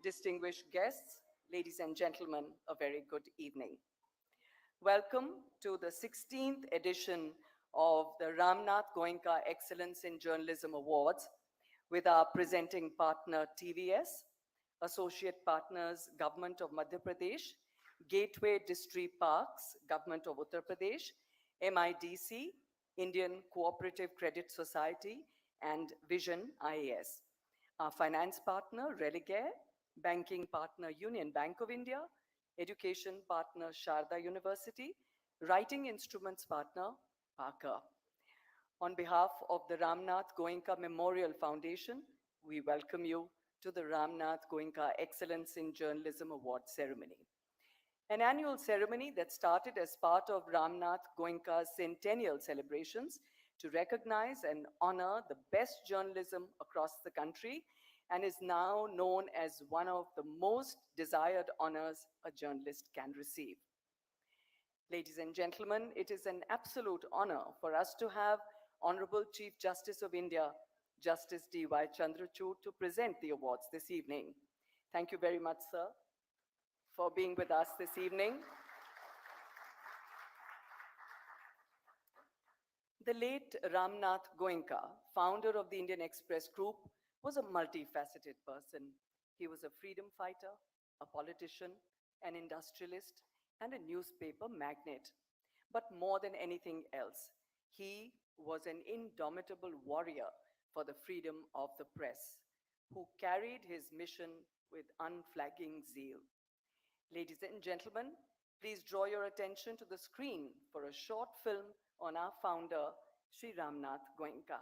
distinguished guests, ladies and gentlemen, a very good evening. Welcome to the 16th edition of the Ramnath Goenka Excellence in Journalism Awards with our presenting partner TVS, associate partners Government of Madhya Pradesh, Gateway District Parks, Government of Uttar Pradesh, MIDC, Indian Cooperative Credit Society, and Vision IAS. Our finance partner Religare, banking partner Union Bank of India, education partner Sharda University, writing instruments partner Parker. On behalf of the Ramnath Goenka Memorial Foundation, we welcome you to the Ramnath Goenka Excellence in Journalism Award ceremony. An annual ceremony that started as part of Ramnath Goenka's centennial celebrations to recognize and honor the best journalism across the country and is now known as one of the most desired honors a journalist can receive. Ladies and gentlemen, it is an absolute honor for us to have Honorable Chief Justice of India, Justice D.Y. Chandrachud, to present the awards this evening. Thank you very much, sir, for being with us this evening. The late Ramnath Goenka, founder of the Indian Express Group, was a multifaceted person. He was a freedom fighter, a politician, an industrialist, and a newspaper magnate. But more than anything else, he was an indomitable warrior for the freedom of the press, who carried his mission with unflagging zeal. Ladies and gentlemen, please draw your attention to the screen for a short film on our founder, Sri Ramnath Goenka.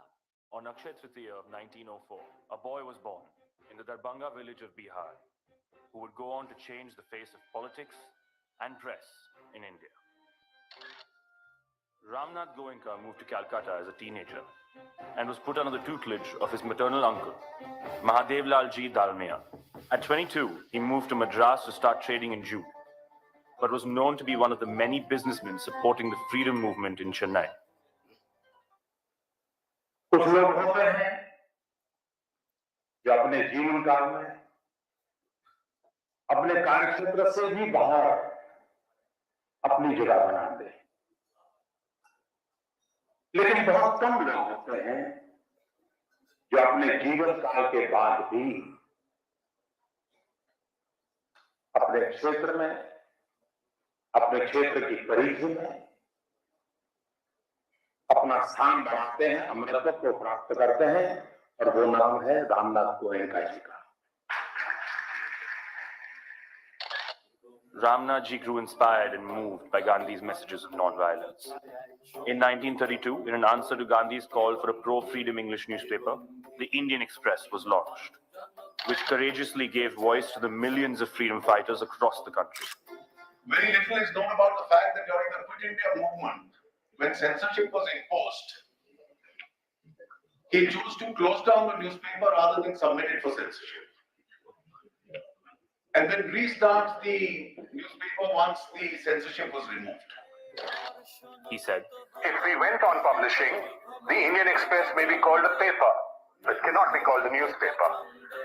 On Akshaya Tritiya of 1904, a boy was born in the Darbhanga village of Bihar who would go on to change the face of politics and press in India. Ramnath Goenka moved to Calcutta as a teenager and was put under the tutelage of his maternal uncle, Mahadevlal Ji Dalmia. At 22, he moved to Madras to start trading in jute, but was known to be one of the many businessmen supporting the freedom movement in Chennai. कुछ लोग होते हैं जो अपने जीवन काल में अपने कार्यक्षेत्र से भी बाहर अपनी जगह बनाते हैं, लेकिन बहुत कम लोग होते हैं जो अपने जीवन काल के बाद भी अपने क्षेत्र में, अपने क्षेत्र की परिधि में अपना स्थान बनाते हैं, अमरत्व को प्राप्त करते हैं, और वो नाम है रामनाथ गोयनका जी का। Ramnath ji grew inspired and moved by Gandhi's messages of non-violence. In 1932, in an answer to Gandhi's call for a pro-freedom English newspaper, the Indian Express was launched, which courageously gave voice to the millions of freedom fighters across the country. Very little is known about the fact that during the Quit India movement, when censorship was imposed, he chose to close down the newspaper rather than submit it for censorship. And then restart the newspaper once the censorship was removed. He said, "If we went on publishing, the Indian Express may be called a paper, but it cannot be called a newspaper.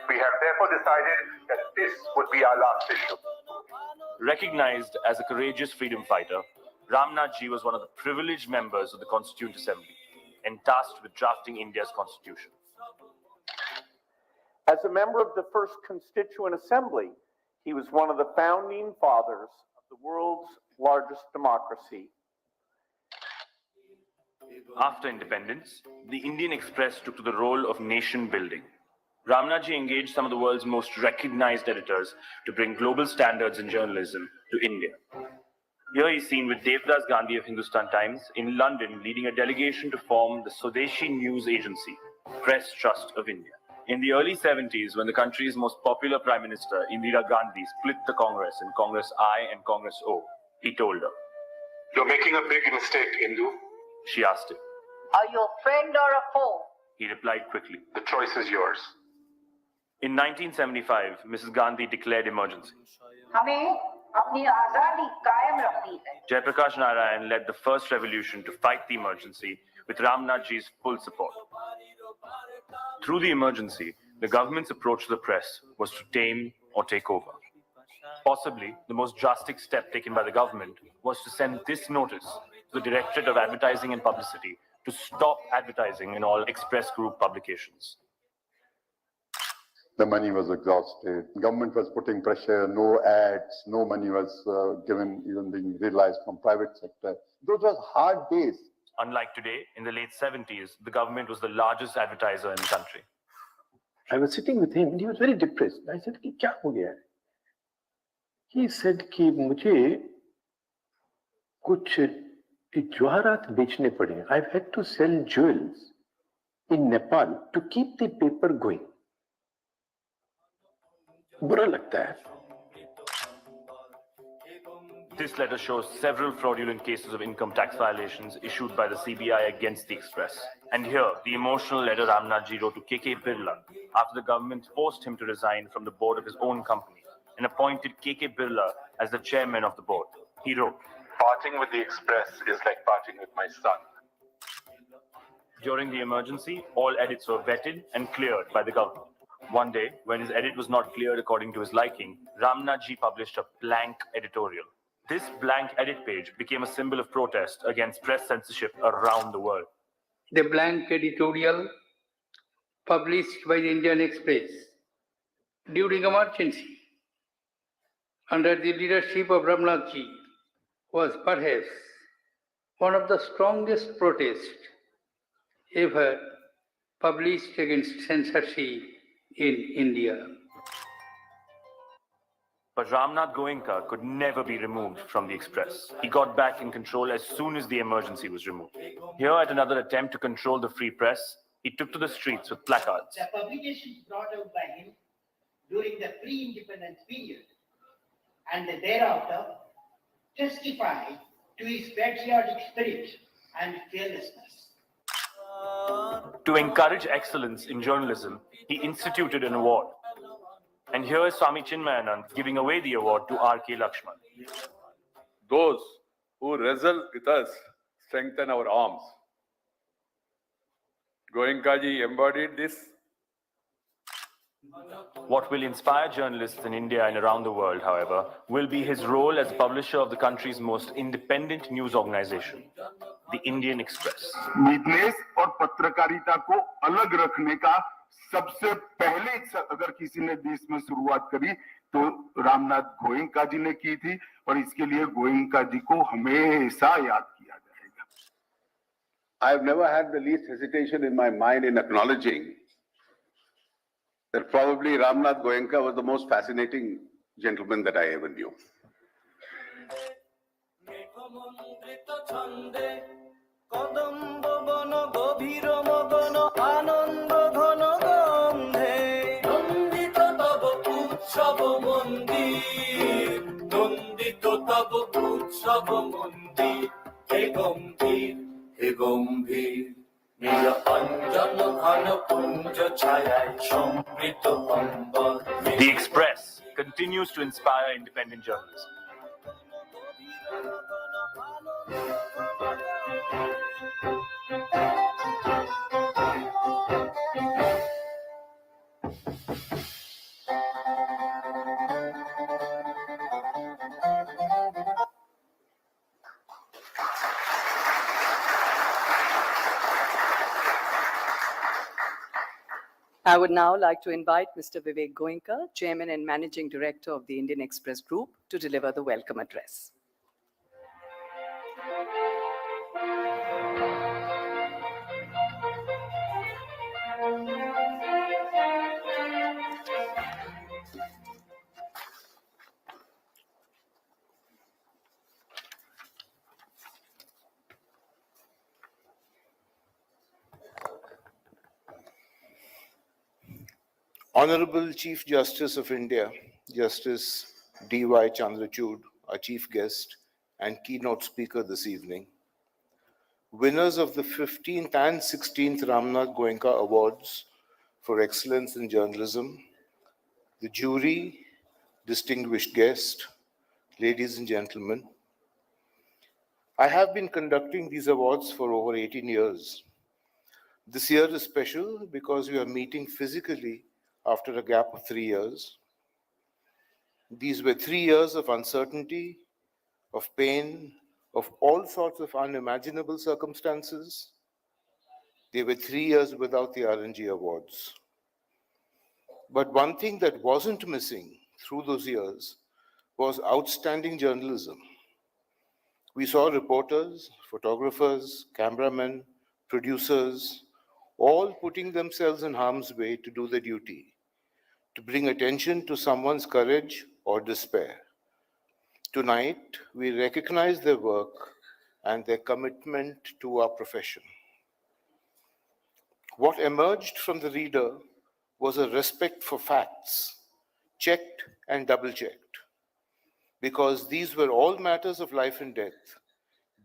We have therefore decided that this would be our last issue." Recognized as a courageous freedom fighter, Ramnath ji was one of the privileged members of the Constituent Assembly and tasked with drafting India's constitution. As a member of the first Constituent Assembly, he was one of the founding fathers of the world's largest democracy. After independence, the Indian Express took to the role of nation building. Ramnath ji engaged some of the world's most recognized editors to bring global standards in journalism to India. Here he's seen with Devdas Gandhi of Hindustan Times in London leading a delegation to form the Swadeshi News Agency, Press Trust of India. In the early 70s, when the country's most popular Prime Minister, Indira Gandhi, split the Congress in Congress I and Congress O, he told her, "You're making a big mistake, Indu." She asked him. Are you a friend or a foe? He replied quickly. "The choice is yours." In 1975, Mrs. Gandhi declared emergency. हमें अपनी आजादी कायम रखनी है। Jayaprakash Narayan led the first revolution to fight the emergency with Ramnath ji's full support. Through the emergency, the government's approach to the press was to tame or take over. Possibly, the most drastic step taken by the government was to send this notice to the Directorate of Advertising and Publicity to stop advertising in all Express Group publications. The money was exhausted. Government was putting pressure, no ads, no money was given, even being realized from private sector. Those were hard days. Unlike today, in the late 70s, the government was the largest advertiser in the country. I was sitting with him and he was very depressed. I said, "Kya ho gaya?" He said कि मुझे कुछ जवाहरात बेचने पड़े. I've had to sell jewels in Nepal to keep the paper going. बुरा लगता है. This letter shows several fraudulent cases of income tax violations issued by the CBI against the Express. And here, the emotional letter Ramnath wrote to KK Birla after the government forced him to resign from the board of his own company and appointed KK Birla as the chairman of the board. He wrote, Parting with the Express is like parting with my son. during the emergency, all edits were vetted and cleared by the government. One day, when his edit was not cleared according to his liking, Ramnath published a blank editorial. This blank edit page became a symbol of protest against press censorship around the world. The blank editorial published by the Indian Express during emergency under the leadership of Ramnath was perhaps one of the strongest protests ever published against censorship in India. But Ramnath Goenka could never be removed from the Express. He got back in control as soon as the emergency was removed. Here, at another attempt to control the free press, he took to the streets with placards. The publications brought out by him during the pre-independence period and thereafter testified to his patriotic spirit and fearlessness. To encourage excellence in journalism, he instituted an award. And here is Swami Chinmayanand giving away the award to R.K. Lakshman. Those who wrestle with us strengthen our arms. Goenka ji embodied this. What will inspire journalists in India and around the world, however, will be his role as publisher of the country's most independent news organization, the Indian Express. नीतनेस और पत्रकारिता को अलग रखने का सबसे पहले अगर किसी ने देश में शुरुआत करी तो रामनाथ गोयंका जी ने की थी और इसके लिए गोयंका जी को हमेशा याद किया जाएगा. I've never had the least hesitation in my mind in acknowledging that probably Ramnath Goenka was the most fascinating gentleman that I ever knew. The Express continues to inspire independent journalism. I would now like to invite Mr. Vivek Goenka, Chairman and Managing Director of the Indian Express Group, to deliver the welcome address. Honorable Chief Justice of India, Justice D.Y. Chandrachud, our chief guest and keynote speaker this evening, winners of the 15th and 16th Ramnath Goenka Awards for Excellence in Journalism, the jury, distinguished guest, ladies and gentlemen, I have been conducting these awards for over 18 years. This year is special because we are meeting physically after a gap of 3 years. These were 3 years of uncertainty, of pain, of all sorts of unimaginable circumstances. They were 3 years without the RNG awards. But one thing that wasn't missing through those years was outstanding journalism. We saw reporters, photographers, cameramen, producers, all putting themselves in harm's way to do their duty, to bring attention to someone's courage or despair. Tonight, we recognize their work and their commitment to our profession. What emerged from the reader was a respect for facts, checked and double-checked, because these were all matters of life and death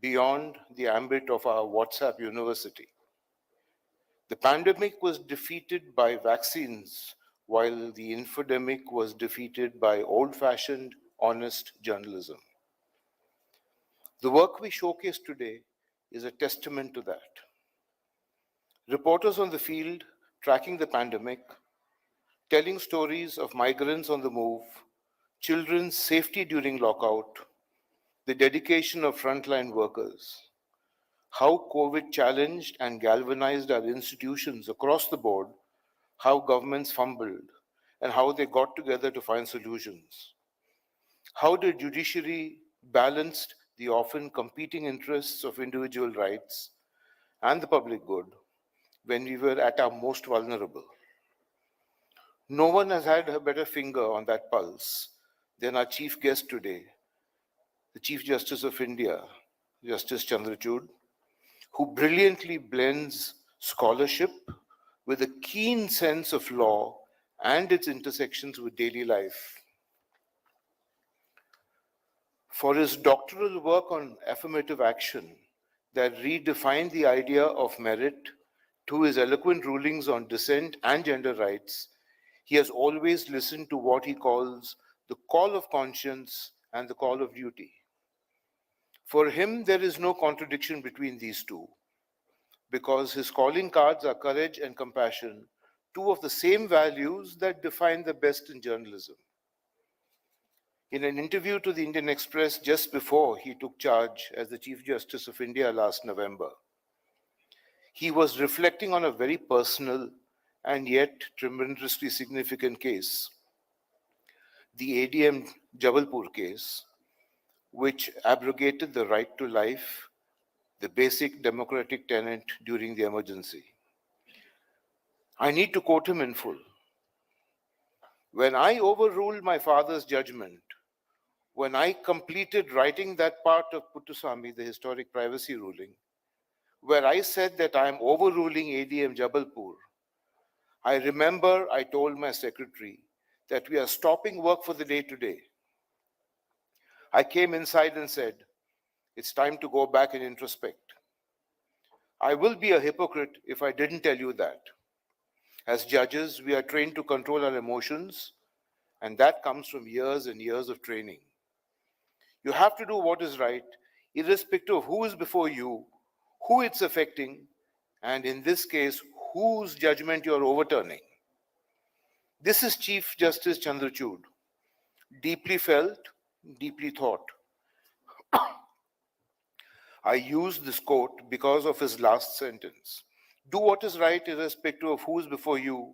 beyond the ambit of our WhatsApp university. The pandemic was defeated by vaccines, while the infodemic was defeated by old-fashioned, honest journalism. The work we showcase today is a testament to that. Reporters on the field tracking the pandemic, telling stories of migrants on the move, children's safety during lockout, the dedication of frontline workers, how COVID challenged and galvanized our institutions across the board, how governments fumbled, and how they got together to find solutions. How the judiciary balanced the often competing interests of individual rights and the public good when we were at our most vulnerable. No one has had a better finger on that pulse than our chief guest today, the Chief Justice of India, Justice Chandrachud, who brilliantly blends scholarship with a keen sense of law and its intersections with daily life. For his doctoral work on affirmative action that redefined the idea of merit, to his eloquent rulings on dissent and gender rights, he has always listened to what he calls the call of conscience and the call of duty. For him, there is no contradiction between these two, because his calling cards are courage and compassion, two of the same values that define the best in journalism. In an interview to the Indian Express just before he took charge as the Chief Justice of India last November, he was reflecting on a very personal and yet tremendously significant case, the ADM Jabalpur case, which abrogated the right to life, the basic democratic tenet during the emergency. I need to quote him in full. When I overruled my father's judgment, when I completed writing that part of Puttuswamy, the historic privacy ruling, where I said that I am overruling ADM Jabalpur, I remember I told my secretary that we are stopping work for the day today. I came inside and said, it's time to go back and introspect. I will be a hypocrite if I didn't tell you that. As judges, we are trained to control our emotions, and that comes from years and years of training. You have to do what is right, irrespective of who is before you, who it's affecting, and in this case, whose judgment you're overturning. This is Chief Justice Chandrachud, deeply felt, deeply thought. I use this quote because of his last sentence. Do what is right irrespective of who is before you,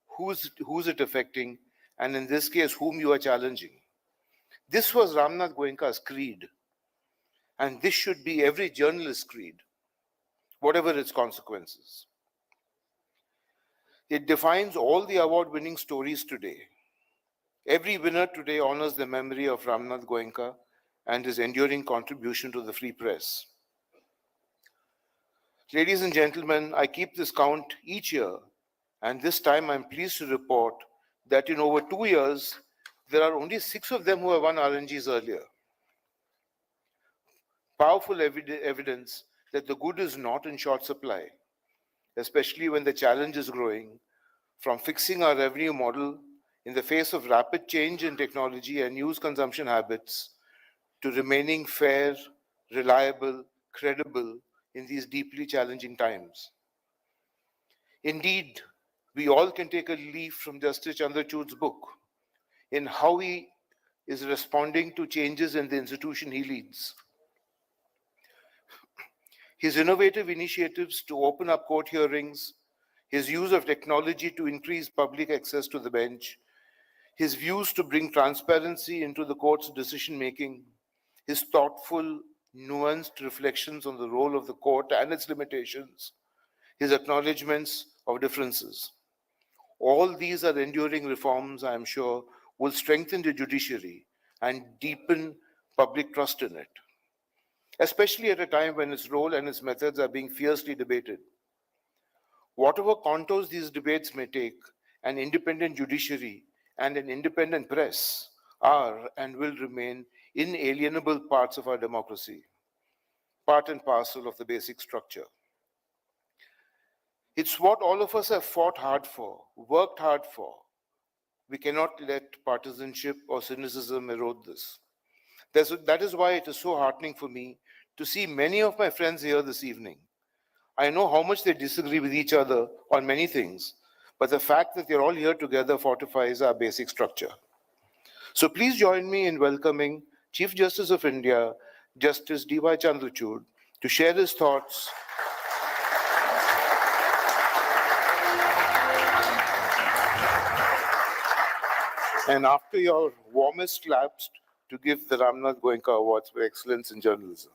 who's it affecting, and in this case, whom you are challenging. This was Ramnath Goenka's creed, and this should be every journalist's creed, whatever its consequences. It defines all the award-winning stories today. Every winner today honors the memory of Ramnath Goenka and his enduring contribution to the free press. Ladies and gentlemen, I keep this count each year, and this time I'm pleased to report that in over 2 years, there are only 6 of them who have won RNGs earlier. Powerful evidence that the good is not in short supply, especially when the challenge is growing, from fixing our revenue model in the face of rapid change in technology and news consumption habits, to remaining fair, reliable, credible in these deeply challenging times. Indeed, we all can take a leaf from Justice Chandrachud's book in how he is responding to changes in the institution he leads. His innovative initiatives to open up court hearings, his use of technology to increase public access to the bench, his views to bring transparency into the court's decision-making, his thoughtful, nuanced reflections on the role of the court and its limitations, his acknowledgements of differences. All these are enduring reforms, I am sure, will strengthen the judiciary and deepen public trust in it, especially at a time when its role and its methods are being fiercely debated. Whatever contours these debates may take, an independent judiciary and an independent press are and will remain inalienable parts of our democracy, part and parcel of the basic structure. It's what all of us have fought hard for, worked hard for. We cannot let partisanship or cynicism erode this. That is why it is so heartening for me to see many of my friends here this evening. I know how much they disagree with each other on many things, but the fact that they're all here together fortifies our basic structure. So please join me in welcoming Chief Justice of India, Justice D.Y. Chandrachud, to share his thoughts and after your warmest claps, to give the Ramnath Goenka Awards for Excellence in Journalism.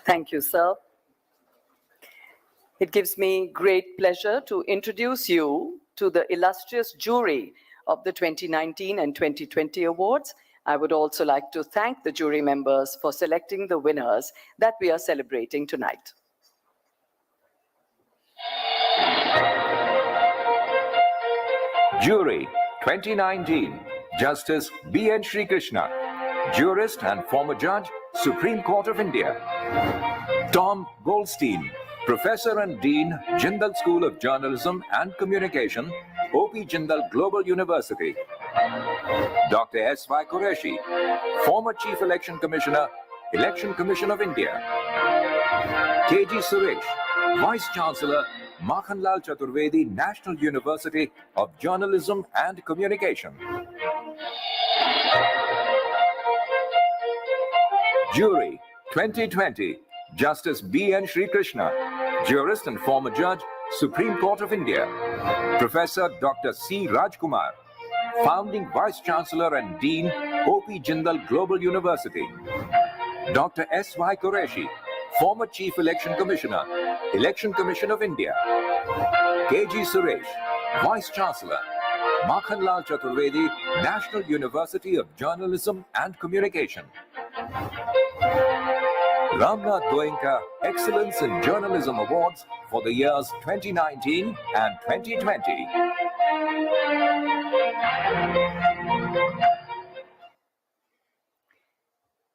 Thank you, sir. It gives me great pleasure to introduce you to the illustrious jury of the 2019 and 2020 awards. I would also like to thank the jury members for selecting the winners that we are celebrating tonight. Jury 2019, Justice B.N. Sri Krishna, jurist and former judge, Supreme Court of India. Tom Goldstein, Professor and Dean, Jindal School of Journalism and Communication, O.P. Jindal Global University. Dr. S.Y. Qureshi, former Chief Election Commissioner, Election Commission of India. K.G. Suresh, Vice Chancellor, Makhanlal Chaturvedi National University of Journalism and Communication. Jury 2020, Justice B.N. Sri Krishna, jurist and former judge, Supreme Court of India. Professor Dr. C. Rajkumar, founding Vice Chancellor and Dean, O.P. Jindal Global University. Dr. S.Y. Qureshi, former Chief Election Commissioner, Election Commission of India. K.G. Suresh, Vice Chancellor, Makhanlal Chaturvedi National University of Journalism and Communication. Ramnath Goenka Excellence in Journalism Awards for the years 2019 and 2020.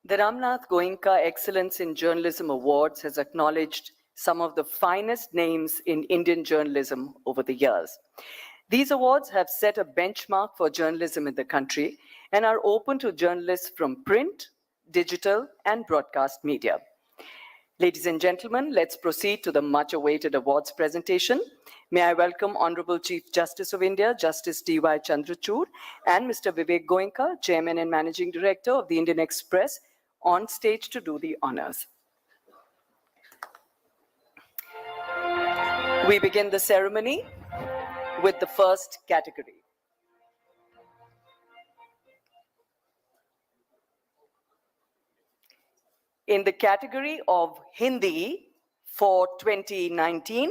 The Ramnath Goenka Excellence in Journalism Awards has acknowledged some of the finest names in Indian journalism over the years. These awards have set a benchmark for journalism in the country and are open to journalists from print, digital, and broadcast media. Ladies and gentlemen, let's proceed to the much-awaited awards presentation. May I welcome Honorable Chief Justice of India, Justice D.Y. Chandrachud, and Mr. Vivek Goenka, Chairman and Managing Director of the Indian Express, on stage to do the honors. We begin the ceremony with the first category. In the category of Hindi for 2019,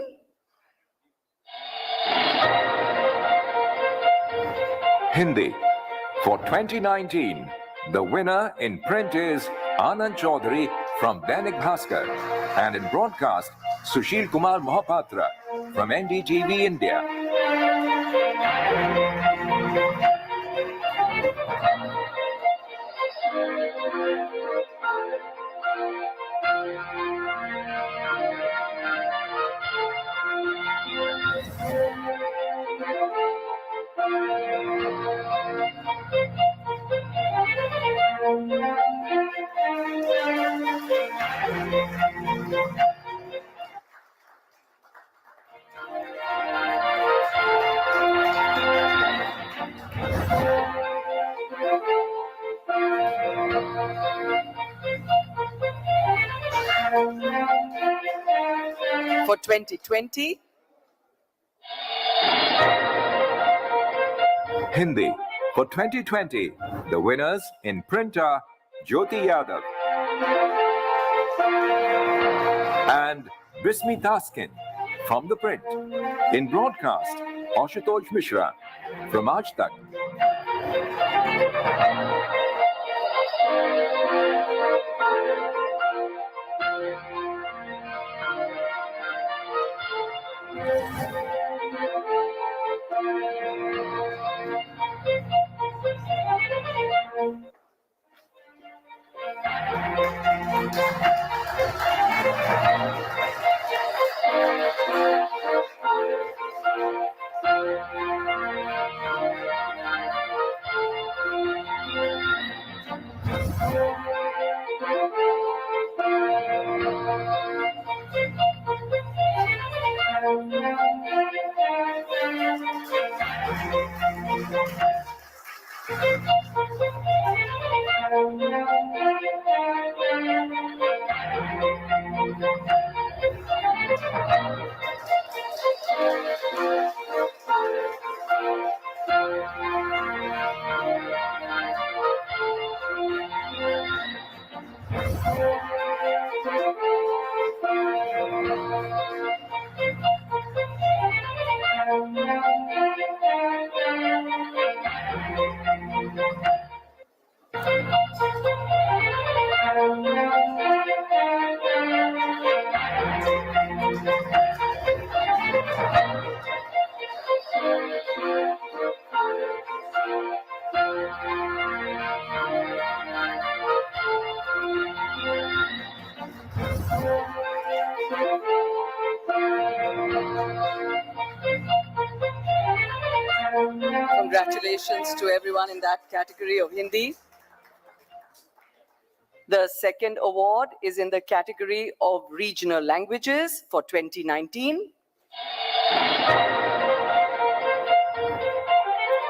Hindi for 2019, the winner in print is Anand Chaudhary from Dainik Bhaskar, and in broadcast, Sushil Kumar Mohapatra from NDTV India. For 2020, Hindi. For 2020, the winners in print are Jyoti Yadav and Bismi Taskin from the print. In broadcast, Ashutosh Mishra from Aaj Tak. Congratulations to everyone in that category of Hindi. The second award is in the category of regional languages for 2019.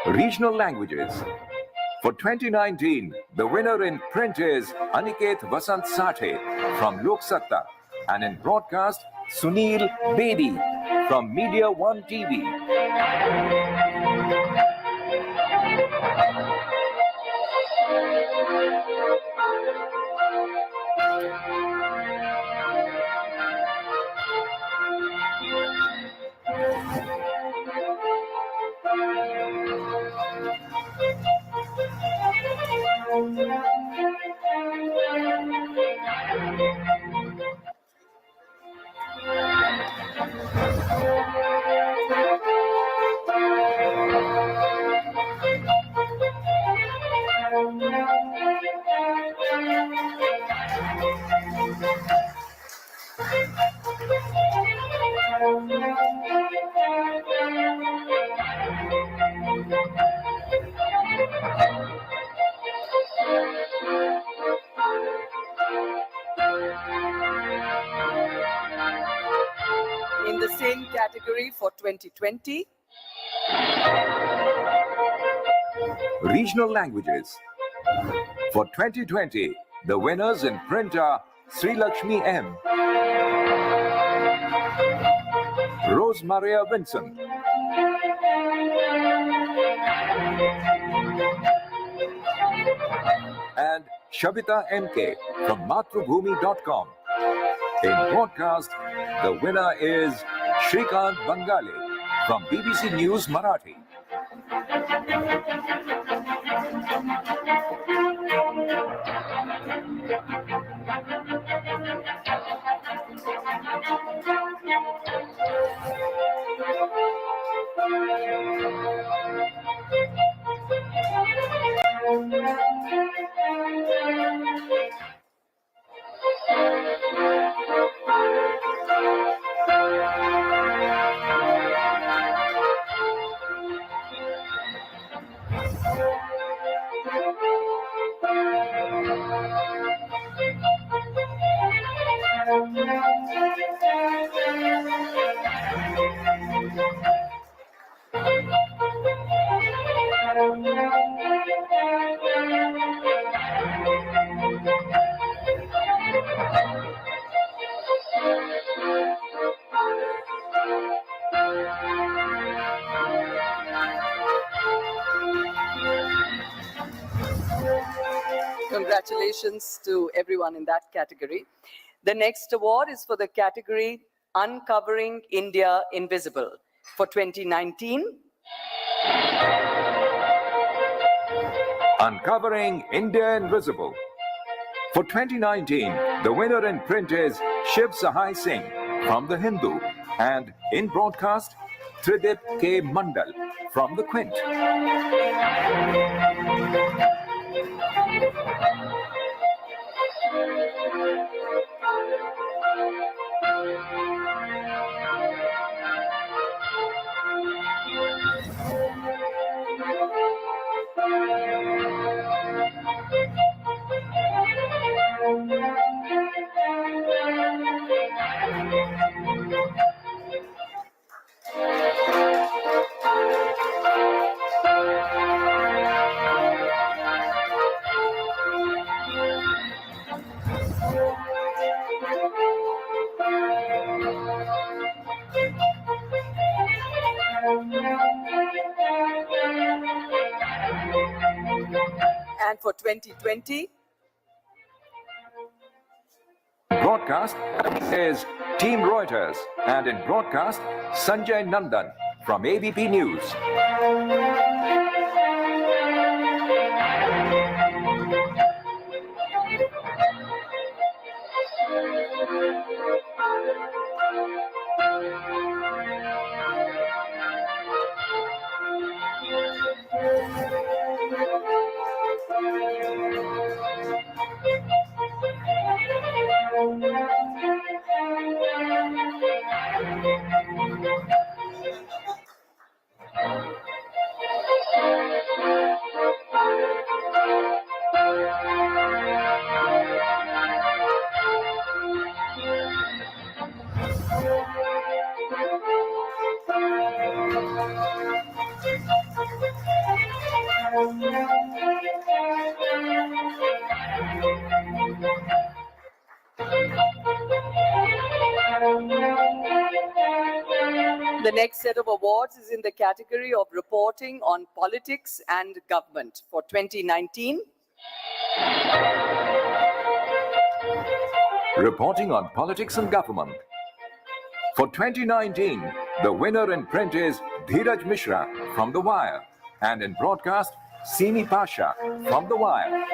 Regional languages. For 2019, the winner in print is Aniket Vasant Sathe from Lok Satta, and in broadcast, Sunil Bedi from Media One TV. In the same category for 2020, Regional languages. For 2020, the winners in print are Sri Lakshmi M, Rose Maria Vincent, and Shabita MK from matrubhumi.com. In broadcast, the winner is Shrikant Bangali from BBC News Marathi. Congratulations to everyone in that category. The next award is for the category Uncovering India Invisible. For 2019, Uncovering India Invisible. For 2019, the winner in print is Shiv Sahai Singh from The Hindu, and in broadcast, Tridip K. Mandal from The Quint. and for 2020, Broadcast is Team Reuters, and in broadcast, Sanjay Nandan from ABP News. the next set of awards is in the category of reporting on politics and government. For 2019, Reporting on politics and government. For 2019, the winner in print is Dheeraj Mishra from The Wire, and in broadcast, Simi Pasha from The Wire.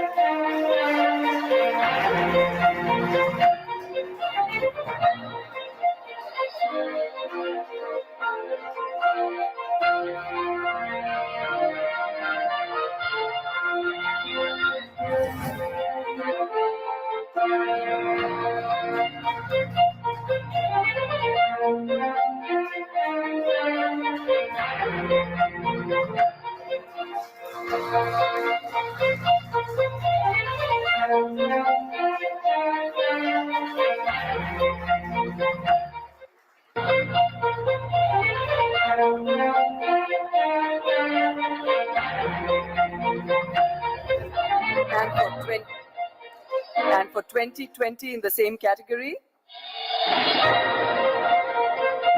and for 2020 in the same category,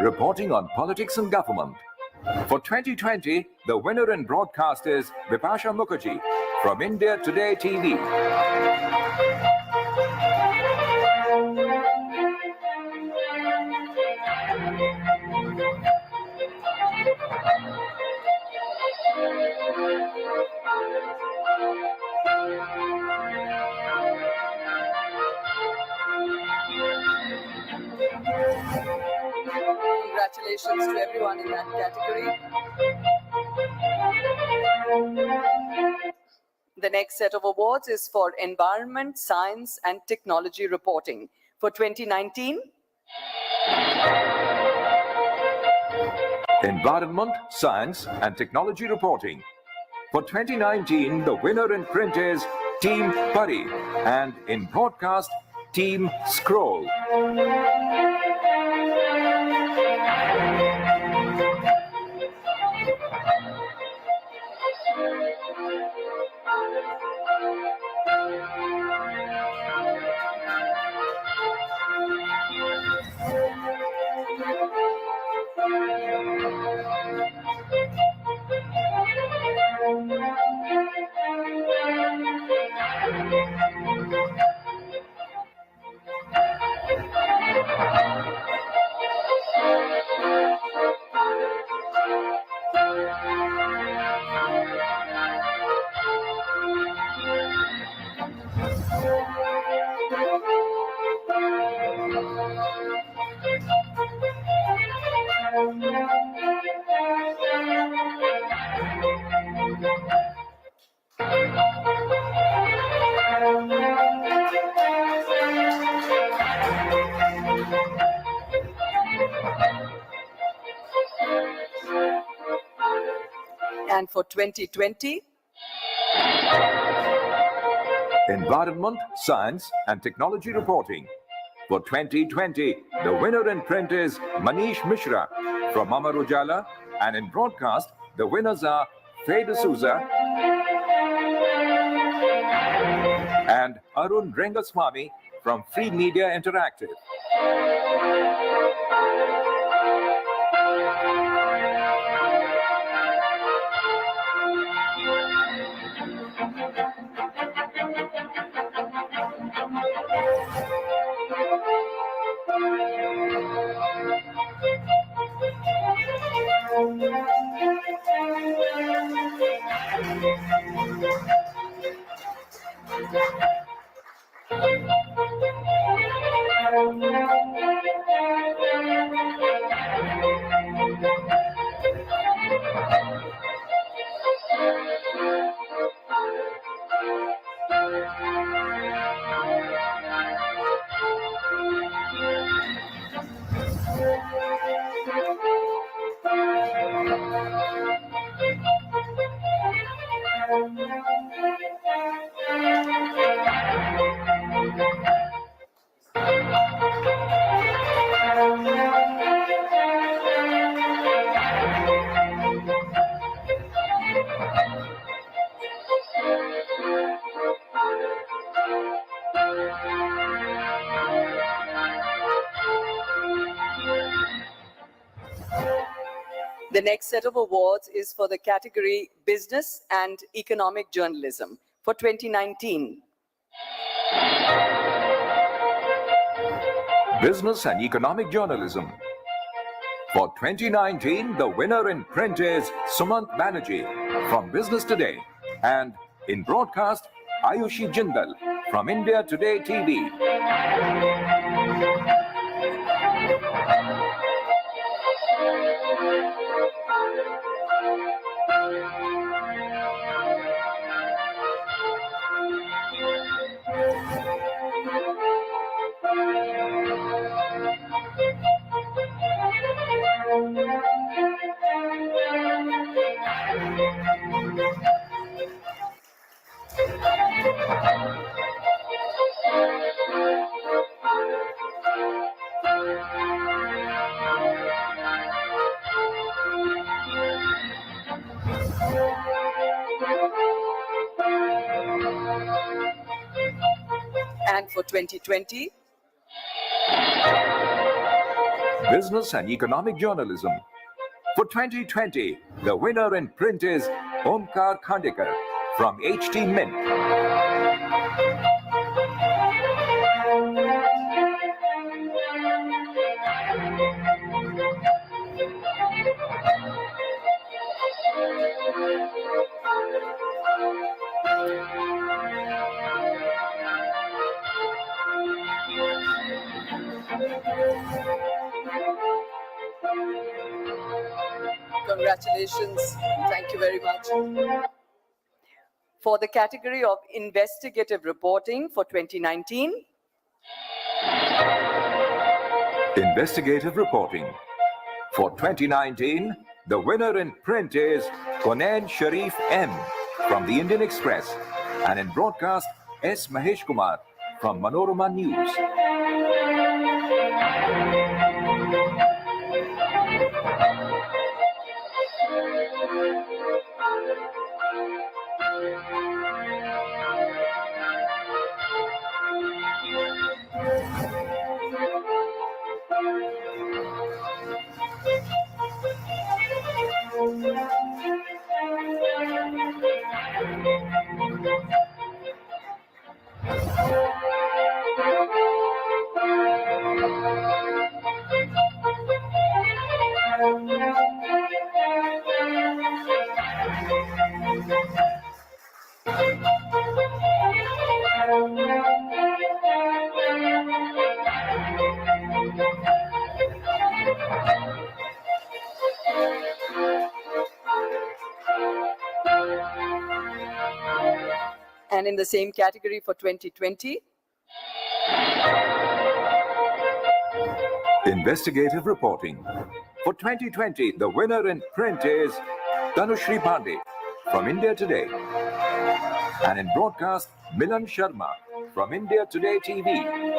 Reporting on politics and government. For 2020, the winner in broadcast is Bipasha Mukherjee from India Today TV. Congratulations to everyone in that category. The next set of awards is for environment, science, and technology reporting. For 2019, Environment, Science, and Technology Reporting. For 2019, the winner in print is Team Pari, and in broadcast, Team Scroll. And for 2020, Environment, Science and Technology Reporting. For 2020, the winner in print is Manish Mishra from Amar Ujala, and in broadcast, the winners are Faye D'Souza and Arun Rengaswamy from Free Media Interactive. the next set of awards is for the category Business and Economic Journalism for 2019. Business and Economic Journalism. For 2019, the winner in print is Sumant Banerjee from Business Today, and in broadcast, Ayushi Jindal from India Today TV. And for 2020, Business and Economic Journalism. For 2020, the winner in print is Omkar Khandekar from HT Mint. congratulations. Thank you very much. For the category of Investigative Reporting for 2019, Investigative Reporting. For 2019, the winner in print is Konain Sharif M from the Indian Express, and in broadcast, S. Mahesh Kumar from Manorama News. And in the same category for 2020, Investigative reporting. For 2020, the winner in print is Tanushri Pandey from India Today. And in broadcast, Milan Sharma from India Today TV.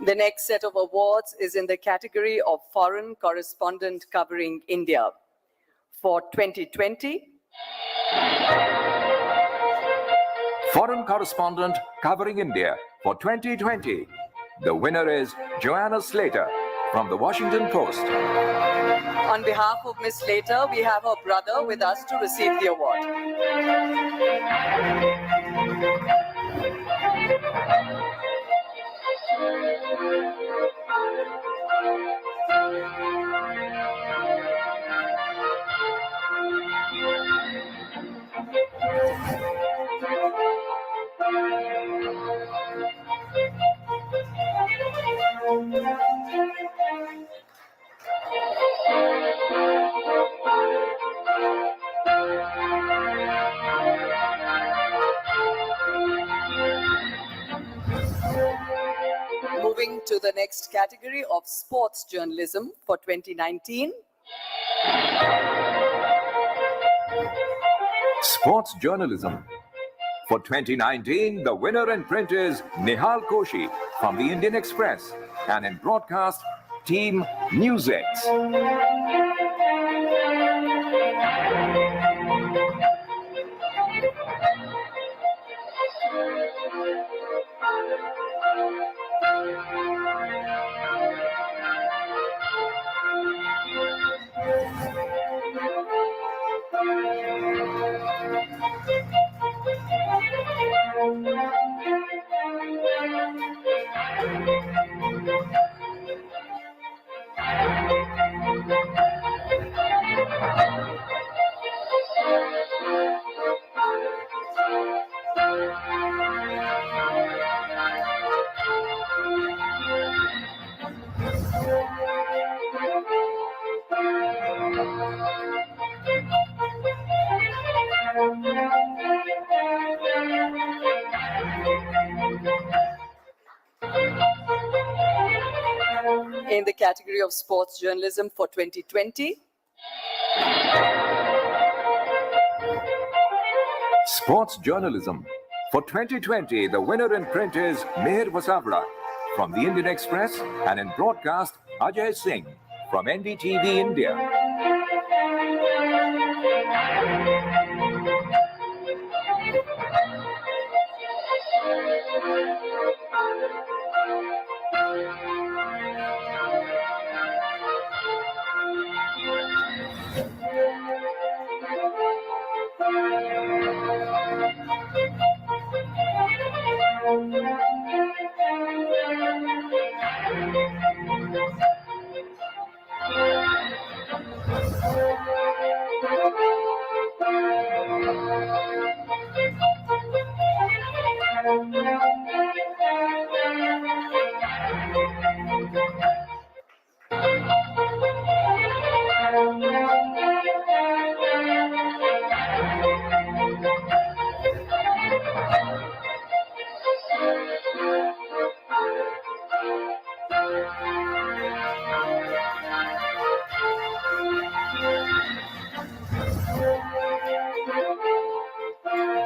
the next set of awards is in the category of Foreign Correspondent covering India. For 2020, Foreign Correspondent covering India for 2020. The winner is Joanna Slater from the Washington Post. on behalf of Ms. Slater, we have her brother with us to receive the award. Moving to the next category of sports journalism for 2019. Sports journalism. For 2019, the winner in print is Nihal Koshi from the Indian Express, and in broadcast, Team NewsX. In the category of sports journalism for 2020, Sports journalism. For 2020, the winner in print is Meher Vasavra from the Indian Express, and in broadcast, Ajay Singh from NDTV India.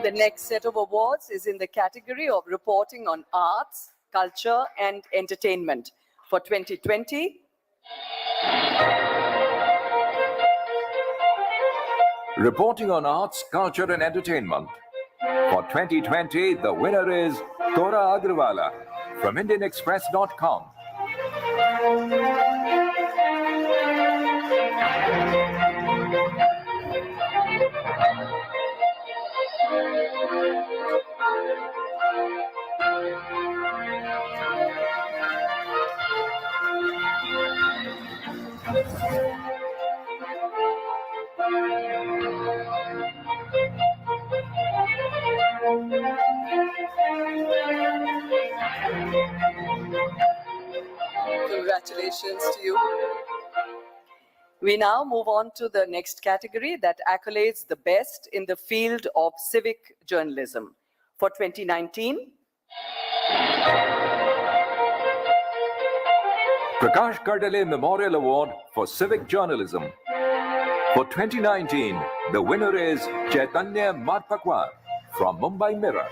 the next set of awards is in the category of reporting on arts, culture, and entertainment. For 2020, reporting on arts, culture and entertainment. For 2020, the winner is Tora Agrawala from IndianExpress.com. Congratulations to you. We now move on to the next category that accolades the best in the field of civic journalism. For 2019, Prakash Kardale Memorial Award for Civic Journalism. For 2019, the winner is Chaitanya Marpakwar from Mumbai Mirror.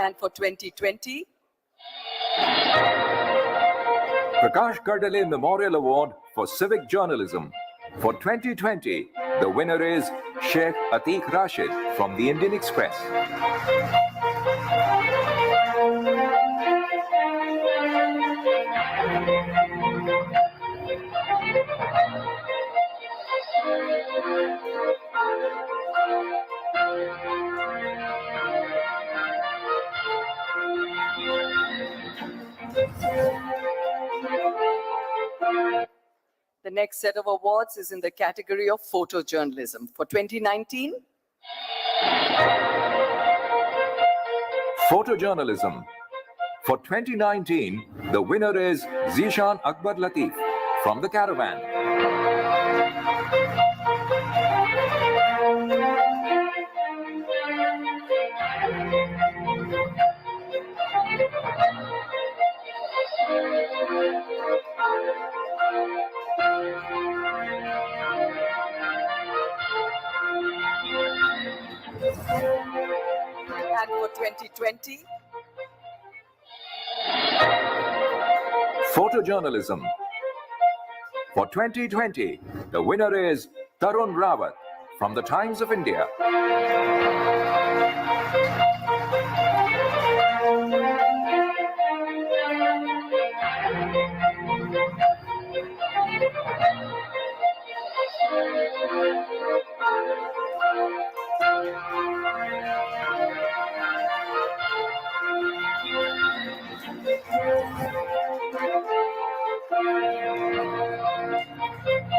and for 2020, Prakash Kardale Memorial Award for Civic Journalism. For 2020, the winner is Sheikh Atiq Rashid from the Indian Express. the next set of awards is in the category of photojournalism. For 2019, Photojournalism. For 2019, the winner is Zishan Akbar Latif from The Caravan. and for 2020, Photojournalism. For 2020, the winner is Tarun Rawat from The Times of India.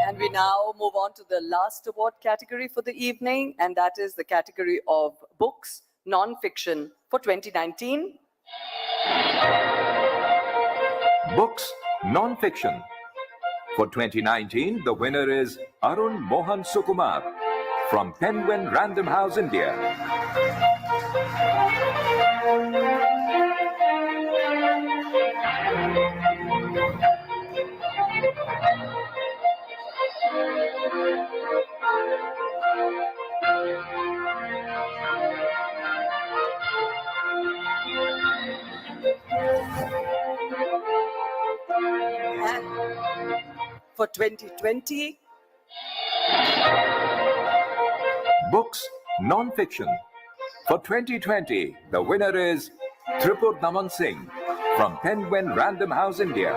and we now move on to the last award category for the evening, and that is the category of books, non-fiction for 2019. Books, non-fiction. For 2019, the winner is Arun Mohan Sukumar from Penguin Random House, India. And for 2020, Books, non-fiction. For 2020, the winner is Tripur Daman Singh from Penguin Random House, India.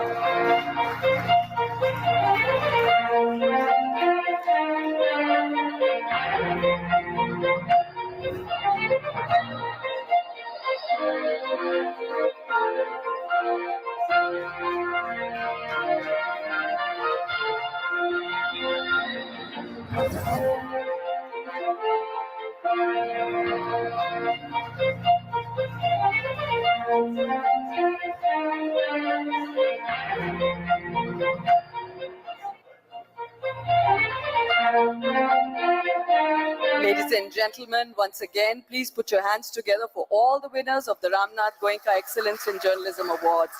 Ladies and gentlemen, once again, please put your hands together for all the winners of the Ramnath Goenka Excellence in Journalism Awards.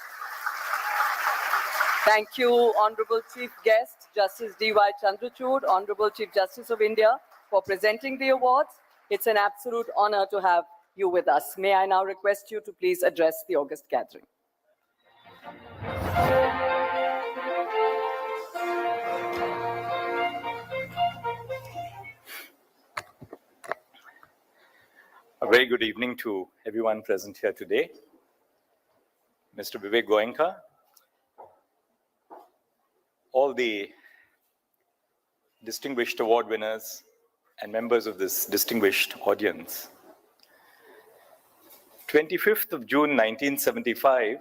Thank you, Honorable Chief Guest, Justice D.Y. Chandrachud, Honorable Chief Justice of India, for presenting the awards. It's an absolute honor to have you with us. May I now request you to please address the august gathering. A very good evening to everyone present here today. Mr. Vivek Goenka, all the distinguished award winners and members of this distinguished audience. 25th of June 1975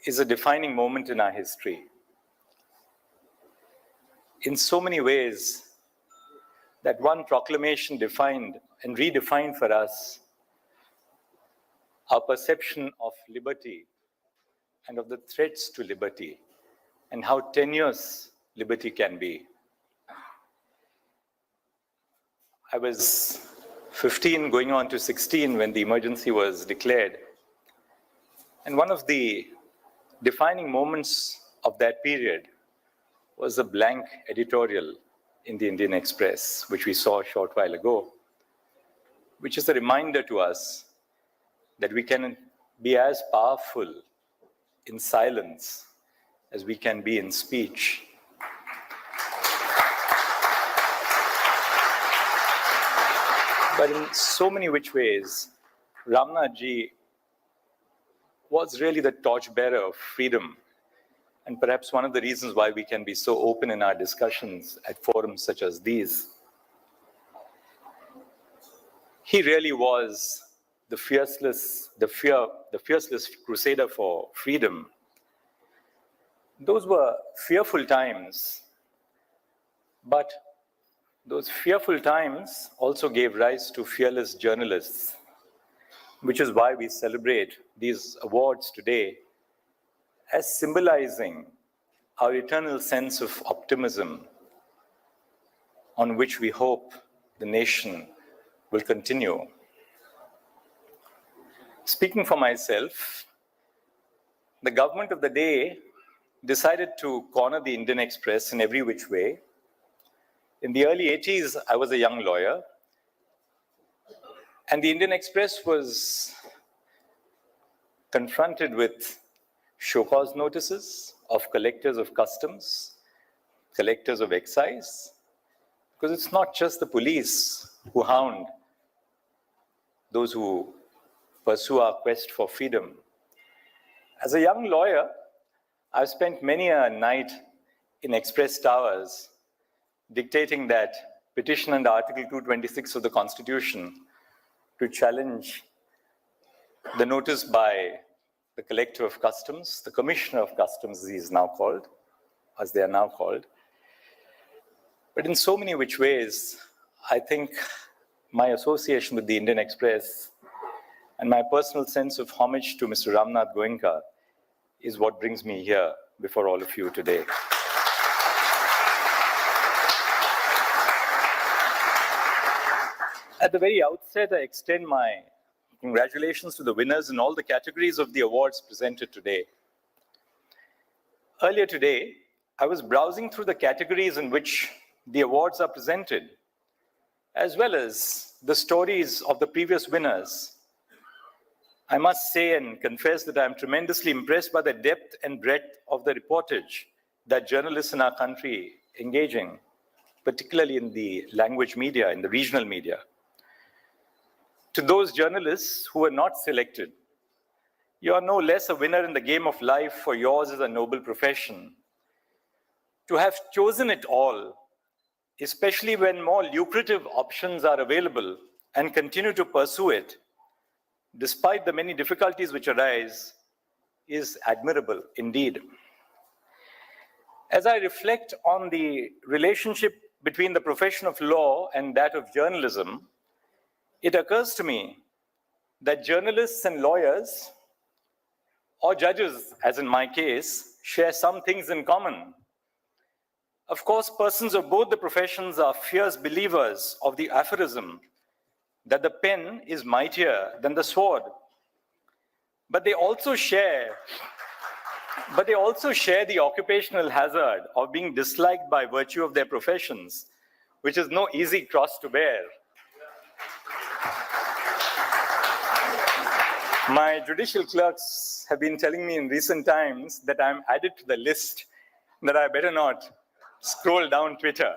is a defining moment in our history. In so many ways, that one proclamation defined and redefined for us our perception of liberty and of the threats to liberty and how tenuous liberty can be. I was 15 going on to 16 when the emergency was declared. And one of the defining moments of that period was a blank editorial in the Indian Express, which we saw a short while ago, which is a reminder to us that we can be as powerful in silence as we can be in speech. But in so many which ways, Ramnath ji was really the torchbearer of freedom, and perhaps one of the reasons why we can be so open in our discussions at forums such as these. He really was the fearless crusader for freedom. Those were fearful times, but those fearful times also gave rise to fearless journalists, which is why we celebrate these awards today as symbolizing our eternal sense of optimism on which we hope the nation will continue. Speaking for myself, the government of the day decided to corner the Indian Express in every which way. In the early 80s, I was a young lawyer, and the Indian Express was confronted with show cause notices of collectors of customs, collectors of excise, because it's not just the police who hound those who pursue our quest for freedom. As a young lawyer, I've spent many a night in express towers dictating that petition under Article 226 of the Constitution to challenge the notice by the collector of customs, the commissioner of customs, as he is now called, as they are now called. But in so many which ways, I think my association with the Indian Express and my personal sense of homage to Mr. Ramnath Goenka is what brings me here before all of you today. At the very outset, I extend my congratulations to the winners in all the categories of the awards presented today. Earlier today, I was browsing through the categories in which the awards are presented, as well as the stories of the previous winners. I must say and confess that I'm tremendously impressed by the depth and breadth of the reportage that journalists in our country engage in, particularly in the language media, in the regional media. To those journalists who were not selected, you are no less a winner in the game of life, for yours is a noble profession. To have chosen it all, especially when more lucrative options are available, and continue to pursue it, despite the many difficulties which arise, is admirable indeed. As I reflect on the relationship between the profession of law and that of journalism, it occurs to me that journalists and lawyers, or judges, as in my case, share some things in common. Of course, persons of both the professions are fierce believers of the aphorism that the pen is mightier than the sword. But they also share the occupational hazard of being disliked by virtue of their professions, which is no easy cross to bear. My judicial clerks have been telling me in recent times that I'm added to the list, that I better not scroll down Twitter.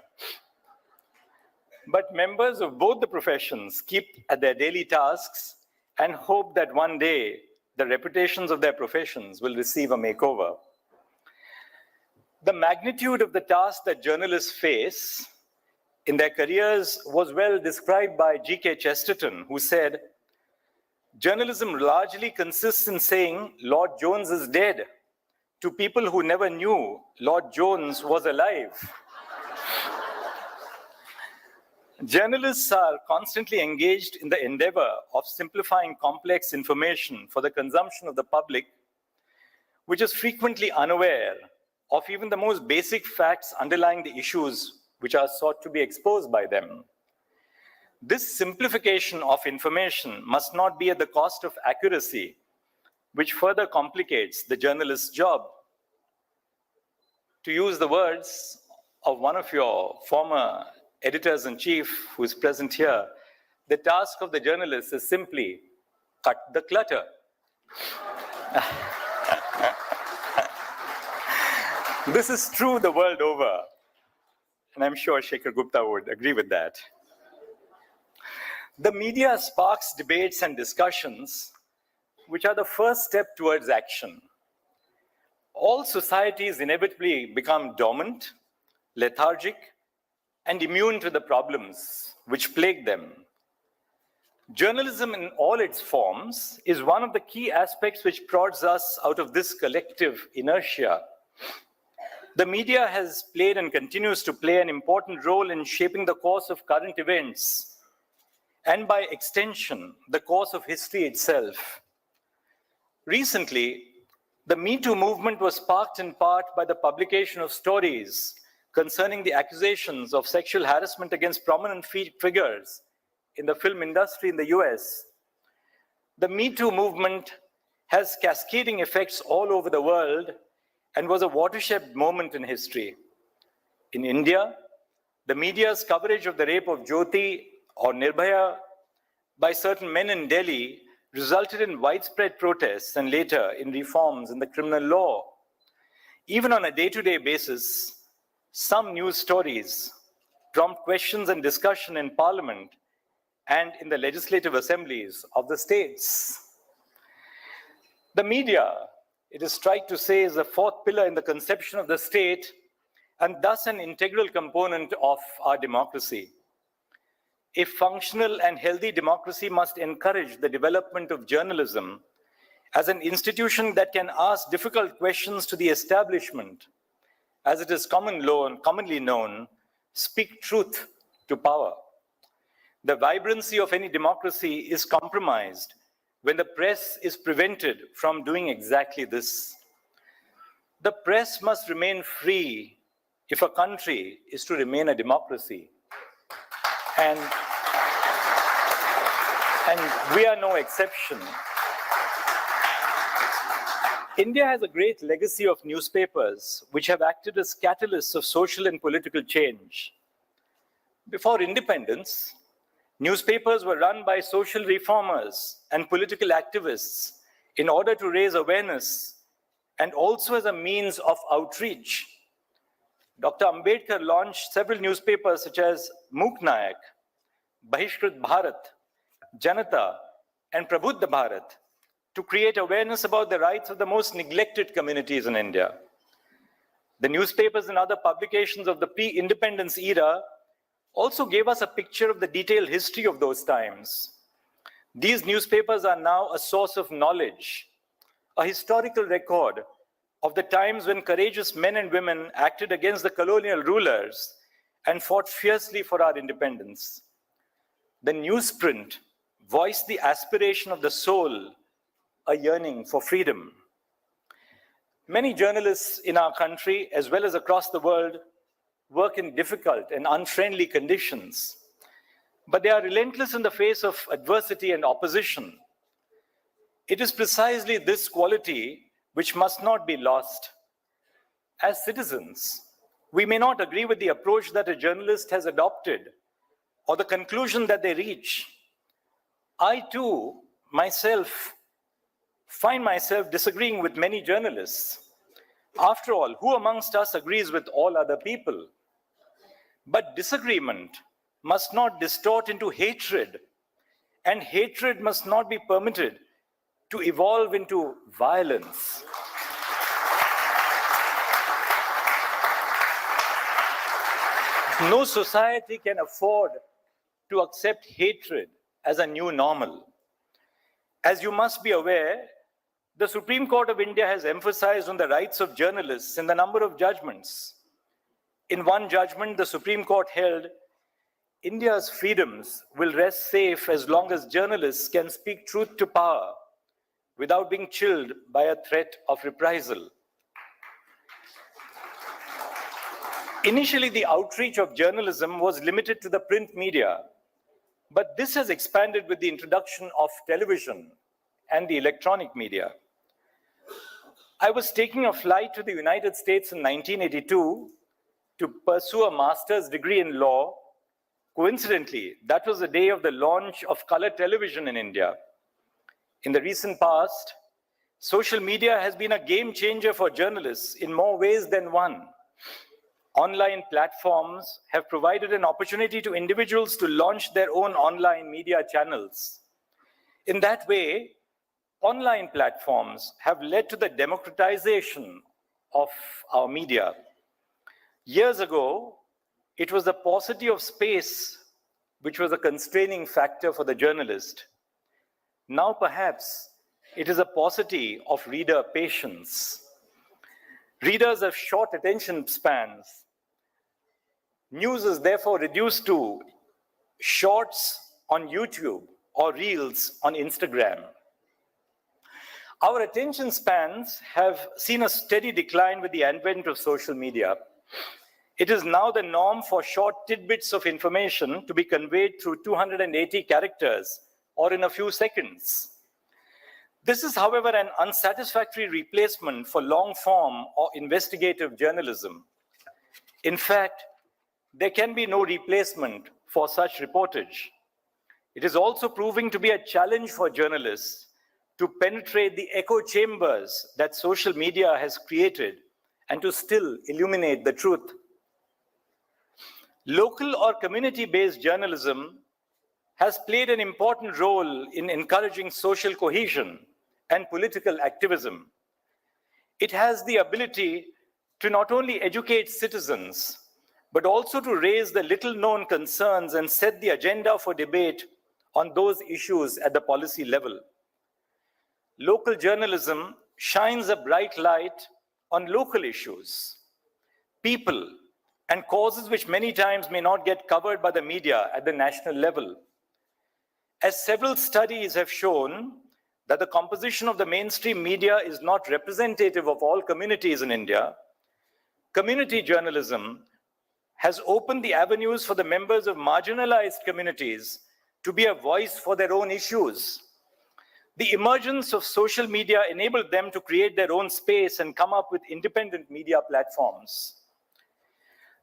But members of both the professions keep at their daily tasks and hope that one day the reputations of their professions will receive a makeover. The magnitude of the task that journalists face in their careers was well described by G.K. Chesterton, who said, "Journalism largely consists in saying Lord Jones is dead to people who never knew Lord Jones was alive." Journalists are constantly engaged in the endeavor of simplifying complex information for the consumption of the public, which is frequently unaware of even the most basic facts underlying the issues which are sought to be exposed by them. This simplification of information must not be at the cost of accuracy, which further complicates the journalist's job. To use the words of one of your former editors-in-chief who is present here, the task of the journalist is simply cut the clutter. This is true the world over, and I'm sure Shekhar Gupta would agree with that. The media sparks debates and discussions, which are the first step towards action. All societies inevitably become dormant, lethargic, and immune to the problems which plague them. Journalism in all its forms is one of the key aspects which prods us out of this collective inertia. The media has played and continues to play an important role in shaping the course of current events, and by extension, the course of history itself. Recently, the Me Too movement was sparked in part by the publication of stories concerning the accusations of sexual harassment against prominent figures in the film industry in the US. The Me Too movement has cascading effects all over the world and was a watershed moment in history. In India, the media's coverage of the rape of Jyoti or Nirbhaya by certain men in Delhi resulted in widespread protests and later in reforms in the criminal law. Even on a day-to-day basis, some news stories prompt questions and discussion in Parliament and in the legislative assemblies of the states. The media, it is trite to say, is the fourth pillar in the conception of the state and thus an integral component of our democracy. A functional and healthy democracy must encourage the development of journalism as an institution that can ask difficult questions to the establishment, as it is commonly known, speak truth to power. The vibrancy of any democracy is compromised when the press is prevented from doing exactly this. The press must remain free if a country is to remain a democracy. And we are no exception. India has a great legacy of newspapers which have acted as catalysts of social and political change. Before independence, newspapers were run by social reformers and political activists in order to raise awareness and also as a means of outreach. Dr. Ambedkar launched several newspapers such as Mook Nayak, Bahishkrit Bharat, Janata, and Prabuddha Bharat to create awareness about the rights of the most neglected communities in India. The newspapers and other publications of the pre-independence era also gave us a picture of the detailed history of those times. These newspapers are now a source of knowledge, a historical record of the times when courageous men and women acted against the colonial rulers and fought fiercely for our independence. The newsprint voiced the aspiration of the soul, a yearning for freedom. Many journalists in our country, as well as across the world, work in difficult and unfriendly conditions, but they are relentless in the face of adversity and opposition. It is precisely this quality which must not be lost. As citizens, we may not agree with the approach that a journalist has adopted or the conclusion that they reach. I too, myself, find myself disagreeing with many journalists. After all, who amongst us agrees with all other people? But disagreement must not distort into hatred, and hatred must not be permitted to evolve into violence. No society can afford to accept hatred as a new normal. As you must be aware, the Supreme Court of India has emphasized on the rights of journalists in the number of judgments. In one judgment, the Supreme Court held, India's freedoms will rest safe as long as journalists can speak truth to power without being chilled by a threat of reprisal. Initially, the outreach of journalism was limited to the print media, but this has expanded with the introduction of television and the electronic media. I was taking a flight to the United States in 1982 to pursue a master's degree in law. Coincidentally, that was the day of the launch of color television in India. In the recent past, social media has been a game changer for journalists in more ways than one. Online platforms have provided an opportunity to individuals to launch their own online media channels. In that way, online platforms have led to the democratization of our media. Years ago, it was the paucity of space which was a constraining factor for the journalist. Now, perhaps, it is a paucity of reader patience. Readers have short attention spans. News is therefore reduced to shorts on YouTube or reels on Instagram. Our attention spans have seen a steady decline with the advent of social media. It is now the norm for short tidbits of information to be conveyed through 280 characters or in a few seconds. This is, however, an unsatisfactory replacement for long-form or investigative journalism. In fact, there can be no replacement for such reportage. It is also proving to be a challenge for journalists to penetrate the echo chambers that social media has created and to still illuminate the truth. Local or community-based journalism has played an important role in encouraging social cohesion and political activism. It has the ability to not only educate citizens, but also to raise the little-known concerns and set the agenda for debate on those issues at the policy level. Local journalism shines a bright light on local issues, people, and causes which many times may not get covered by the media at the national level. As several studies have shown that the composition of the mainstream media is not representative of all communities in India, community journalism has opened the avenues for the members of marginalized communities to be a voice for their own issues. The emergence of social media enabled them to create their own space and come up with independent media platforms.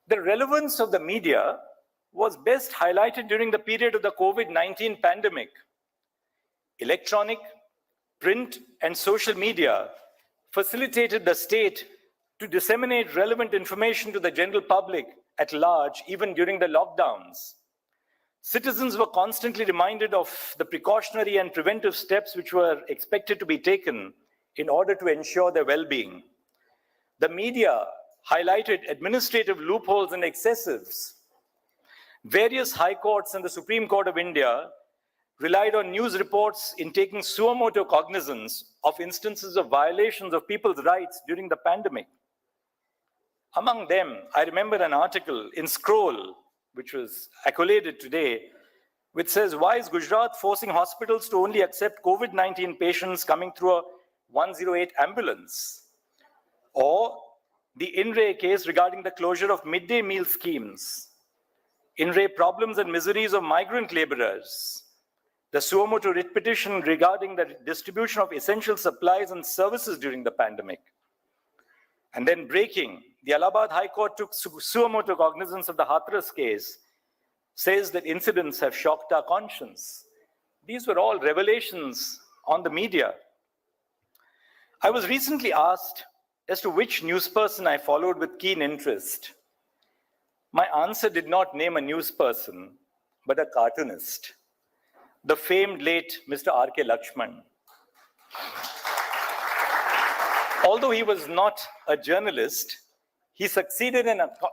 The relevance of the media was best highlighted during the period of the COVID-19 pandemic. Electronic, print, and social media facilitated the state to disseminate relevant information to the general public at large, even during the lockdowns. Citizens were constantly reminded of the precautionary and preventive steps which were expected to be taken in order to ensure their well-being. The media highlighted administrative loopholes and excessives. Various high courts and the Supreme Court of India relied on news reports in taking suo motu cognizance of instances of violations of people's rights during the pandemic. Among them, I remember an article in Scroll, which was accoladed today, which says, why is Gujarat forcing hospitals to only accept COVID-19 patients coming through a 108 ambulance? Or the INRE case regarding the closure of midday meal schemes, INRE problems and miseries of migrant laborers, the Suomoto writ petition regarding the distribution of essential supplies and services during the pandemic. And then breaking, the Allahabad High Court took Suomoto cognizance of the Hathras case, says that incidents have shocked our conscience. These were all revelations on the media. I was recently asked as to which newsperson I followed with keen interest. My answer did not name a newsperson, but a cartoonist, the famed late Mr. R.K. Lakshman. Although he was not a journalist, he succeeded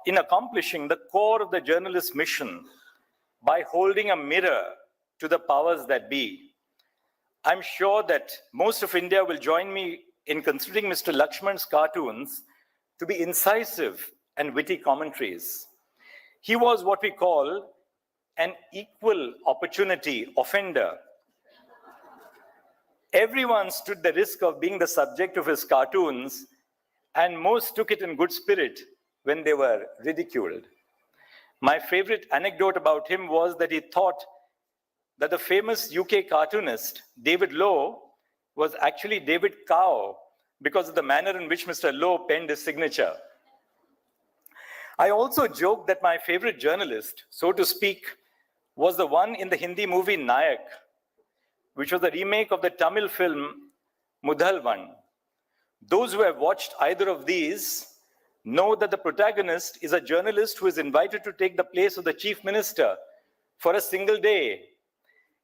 in accomplishing the core of the journalist's mission by holding a mirror to the powers that be. I'm sure that most of India will join me in considering Mr. Lakshman's cartoons to be incisive and witty commentaries. He was what we call an equal opportunity offender. Everyone stood the risk of being the subject of his cartoons, and most took it in good spirit when they were ridiculed. My favorite anecdote about him was that he thought that the famous UK cartoonist David Lowe was actually David Cow because of the manner in which Mr. Lowe penned his signature. I also joked that my favorite journalist, so to speak, was the one in the Hindi movie Nayak, which was a remake of the Tamil film Mudhalvan. Those who have watched either of these know that the protagonist is a journalist who is invited to take the place of the chief minister for a single day.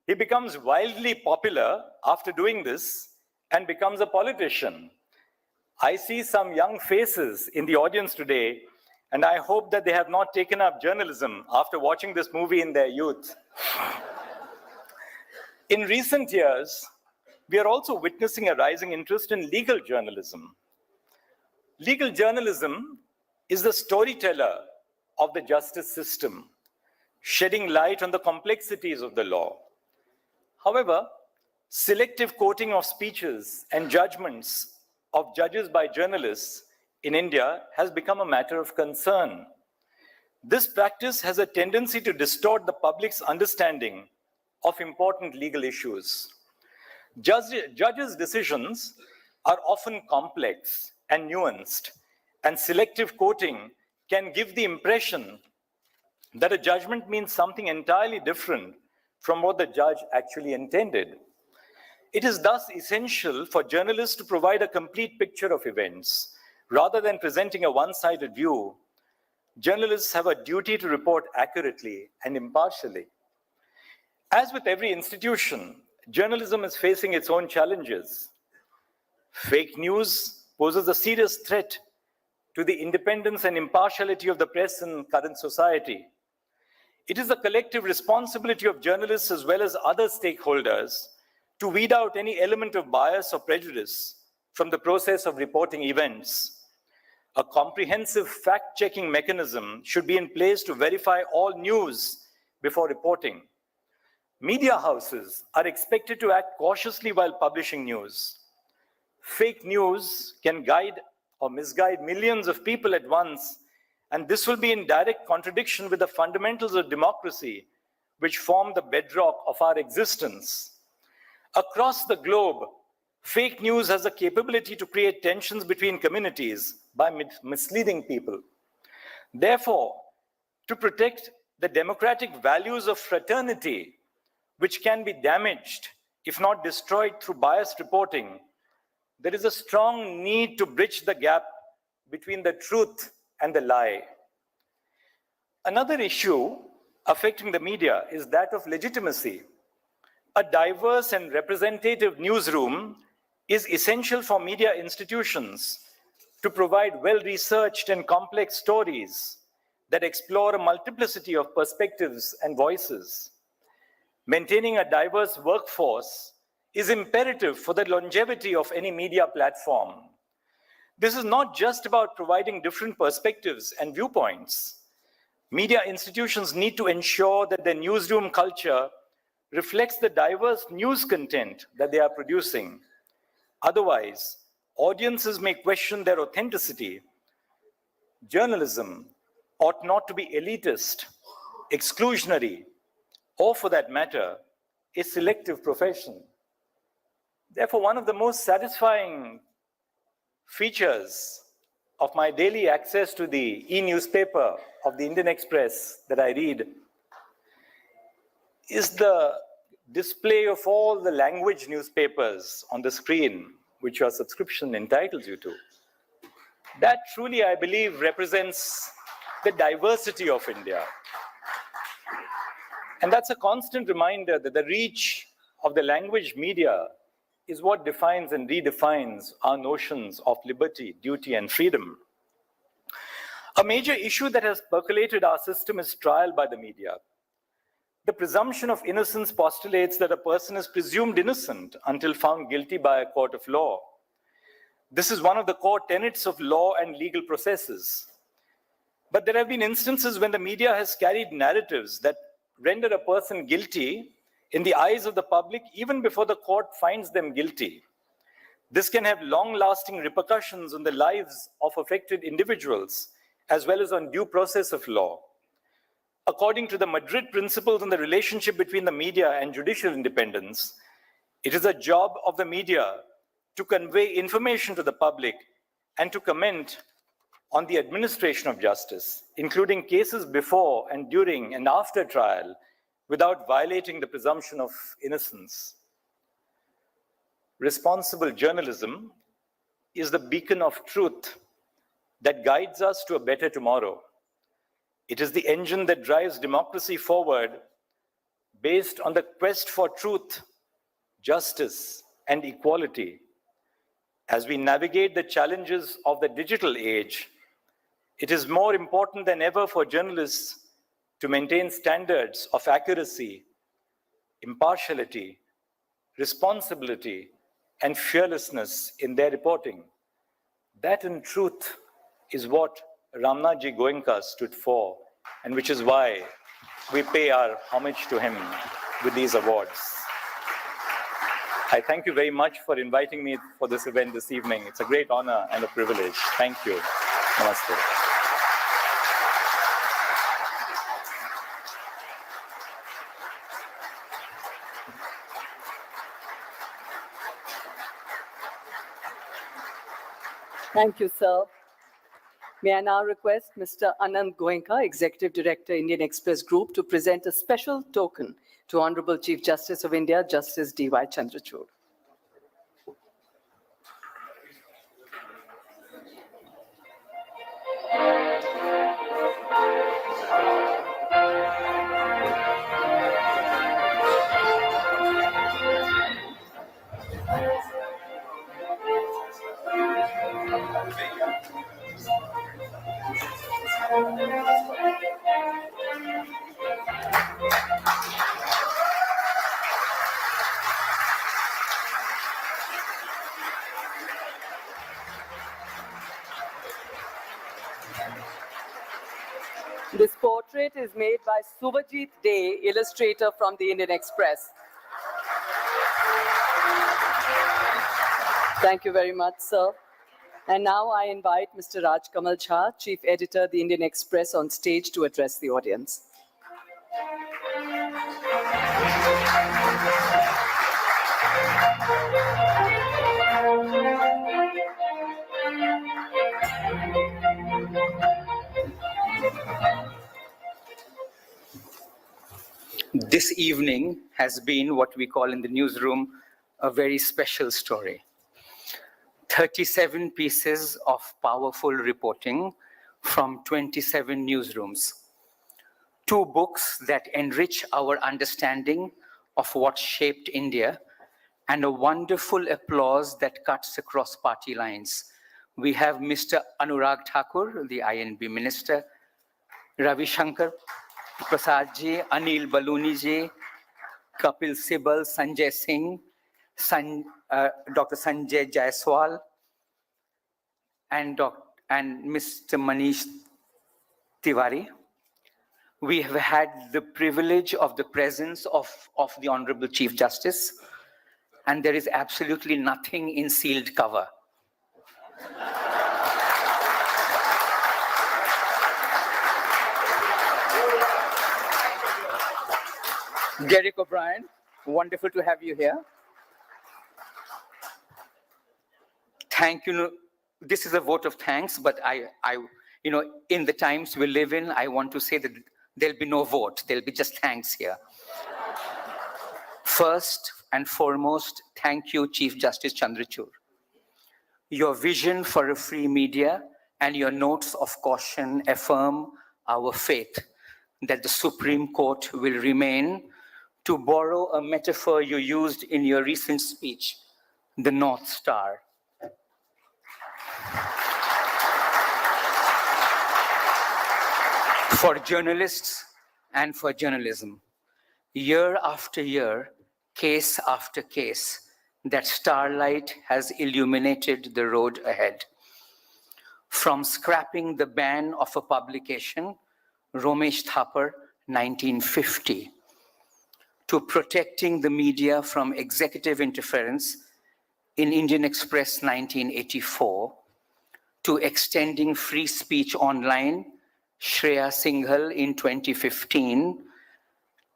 He becomes wildly popular after doing this and becomes a politician. I see some young faces in the audience today, and I hope that they have not taken up journalism after watching this movie in their youth. In recent years, we are also witnessing a rising interest in legal journalism. Legal journalism is the storyteller of the justice system, shedding light on the complexities of the law. However, selective quoting of speeches and judgments of judges by journalists in India has become a matter of concern. This practice has a tendency to distort the public's understanding of important legal issues. Judges' decisions are often complex and nuanced, and selective quoting can give the impression that a judgment means something entirely different from what the judge actually intended. It is thus essential for journalists to provide a complete picture of events. Rather than presenting a one-sided view, journalists have a duty to report accurately and impartially. As with every institution, journalism is facing its own challenges. Fake news poses a serious threat to the independence and impartiality of the press in current society. It is the collective responsibility of journalists as well as other stakeholders to weed out any element of bias or prejudice from the process of reporting events. A comprehensive fact-checking mechanism should be in place to verify all news before reporting. Media houses are expected to act cautiously while publishing news. Fake news can guide or misguide millions of people at once, and this will be in direct contradiction with the fundamentals of democracy, which form the bedrock of our existence. Across the globe, fake news has the capability to create tensions between communities by misleading people. Therefore, to protect the democratic values of fraternity, which can be damaged, if not destroyed through biased reporting, there is a strong need to bridge the gap between the truth and the lie. Another issue affecting the media is that of legitimacy. A diverse and representative newsroom is essential for media institutions to provide well-researched and complex stories that explore a multiplicity of perspectives and voices. Maintaining a diverse workforce is imperative for the longevity of any media platform. This is not just about providing different perspectives and viewpoints. Media institutions need to ensure that their newsroom culture reflects the diverse news content that they are producing. Otherwise, audiences may question their authenticity, journalism ought not to be elitist, exclusionary, or for that matter, a selective profession. Therefore, one of the most satisfying features of my daily access to the e-newspaper of the Indian Express that I read is the display of all the language newspapers on the screen, which your subscription entitles you to. That truly, I believe, represents the diversity of India. And that's a constant reminder that the reach of the language media is what defines and redefines our notions of liberty, duty, and freedom. A major issue that has percolated our system is trial by the media. The presumption of innocence postulates that a person is presumed innocent until found guilty by a court of law. This is one of the core tenets of law and legal processes. But there have been instances when the media has carried narratives that render a person guilty in the eyes of the public even before the court finds them guilty. This can have long-lasting repercussions on the lives of affected individuals, as well as on due process of law. According to the Madrid Principles on the relationship between the media and judicial independence, it is a job of the media to convey information to the public and to comment on the administration of justice, including cases before and during and after trial, without violating the presumption of innocence. Responsible journalism is the beacon of truth that guides us to a better tomorrow. It is the engine that drives democracy forward based on the quest for truth, justice, and equality. As we navigate the challenges of the digital age, it is more important than ever for journalists to maintain standards of accuracy, impartiality, responsibility, and fearlessness in their reporting. That, in truth, is what Ramnath Goenka stood for, and which is why we pay our homage to him with these awards. I thank you very much for inviting me for this event this evening. It's a great honor and a privilege. Thank you. Namaste. Thank you, sir. May I now request Mr. Ramnath Goenka, Executive Director, Indian Express Group, to present a special token to Honorable Chief Justice of India, Justice D.Y. Chandrachud. This portrait is made by Subhajit Day, illustrator from the Indian Express. Thank you very much, sir. And now I invite Mr. Raj Kamal Jha, Chief Editor, the Indian Express, on stage to address the audience. This evening has been what we call in the newsroom a very special story. 37 pieces of powerful reporting from 27 newsrooms. 2 books that enrich our understanding of what shaped India, and a wonderful applause that cuts across party lines. We have Mr. Anurag Thakur, the INB Minister, Ravi Shankar Prasad ji, Anil Baluni ji, Kapil Sibal, Sanjay Singh, Dr. Sanjay Jaiswal, and Mr. Manish Tiwari. We have had the privilege of the presence of the Honorable Chief Justice, and there is absolutely nothing in sealed cover. Derek O'Brien, wonderful to have you here. Thank you. This is a vote of thanks, but in the times we live in, I want to say that there'll be no vote. There'll be just thanks here. First and foremost, thank you, Chief Justice Chandrachud. Your vision for a free media and your notes of caution affirm our faith that the Supreme Court will remain, to borrow a metaphor you used in your recent speech, the North Star. For journalists and for journalism, year after year, case after case, that starlight has illuminated the road ahead. From scrapping the ban of a publication, Romesh Thapar, 1950, to protecting the media from executive interference in Indian Express, 1984, to extending free speech online, Shreya Singhal in 2015,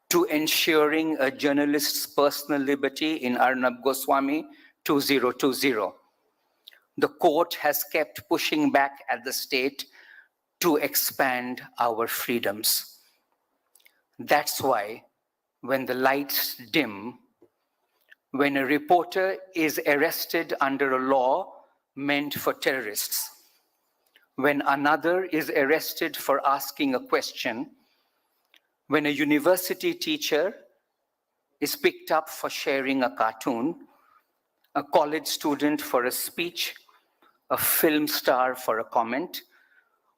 to ensuring a journalist's personal liberty in Arnab Goswami, 2020. The court has kept pushing back at the state to expand our freedoms. That's why when the lights dim, when a reporter is arrested under a law meant for terrorists, when another is arrested for asking a question, when a university teacher is picked up for sharing a cartoon, a college student for a speech, a film star for a comment,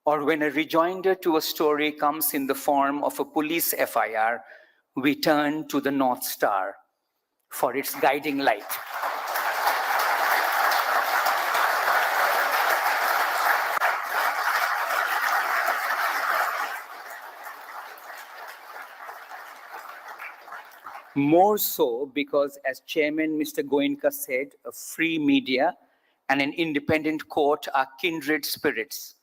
or when a rejoinder to a story comes in the form of a police FIR, we turn to the North Star for its guiding light. More so because, as Chairman Mr. Goenka said, a free media and an independent court are kindred spirits.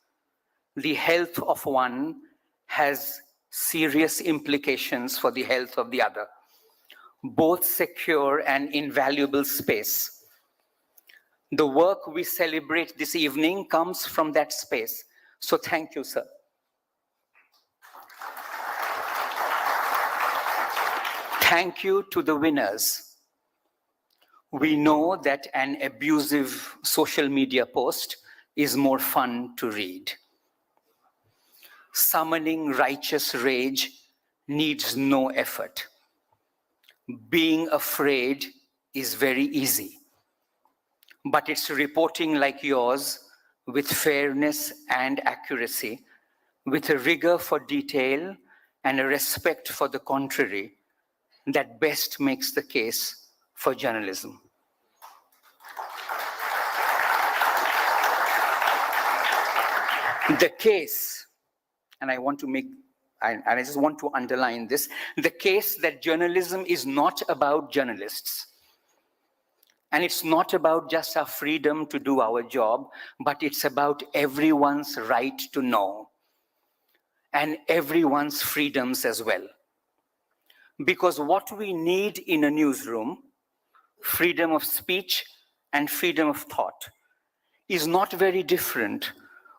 The health of one has serious implications for the health of the other. Both secure and invaluable space. The work we celebrate this evening comes from that space. So thank you, sir. Thank you to the winners. We know that an abusive social media post is more fun to read. Summoning righteous rage needs no effort. Being afraid is very easy. But it's reporting like yours, with fairness and accuracy, with a rigor for detail and a respect for the contrary, that best makes the case for journalism. The case, and I just want to underline this, the case that journalism is not about journalists. And it's not about just our freedom to do our job, but it's about everyone's right to know and everyone's freedoms as well. Because what we need in a newsroom, freedom of speech and freedom of thought, is not very different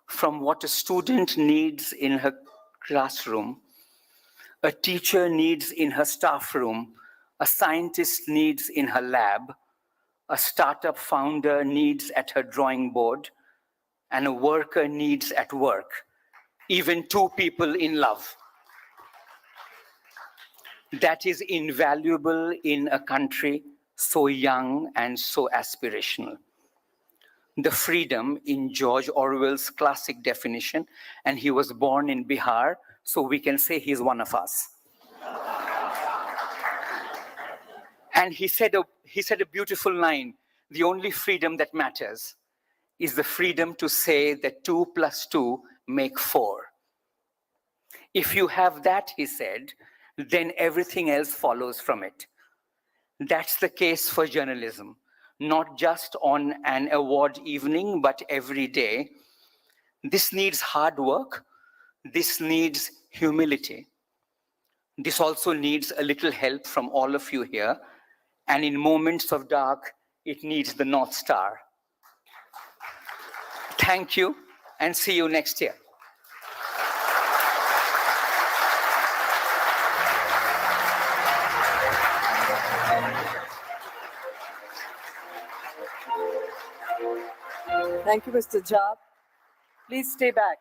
from what a student needs in her classroom, a teacher needs in her staff room, a scientist needs in her lab, a startup founder needs at her drawing board, and a worker needs at work, even two people in love. That is invaluable in a country so young and so aspirational. The freedom in George Orwell's classic definition, and he was born in Bihar, so we can say he's one of us. And he said a beautiful line, the only freedom that matters is the freedom to say that 2 + 2 make 4. If you have that, he said, then everything else follows from it. That's the case for journalism, not just on an award evening, but every day. This needs hard work. This needs humility. This also needs a little help from all of you here. And in moments of dark, it needs the North Star. Thank you, and see you next year. Thank you, Mr. Jha. Please stay back.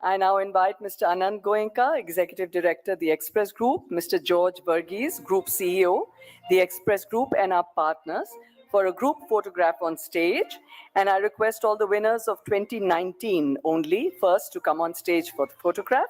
I now invite Mr. Ramnath Goenka, Executive Director, The Express Group, Mr. George Verghese, Group CEO, The Express Group, and our partners for a group photograph on stage. And I request all the winners of 2019 only first to come on stage for the photograph.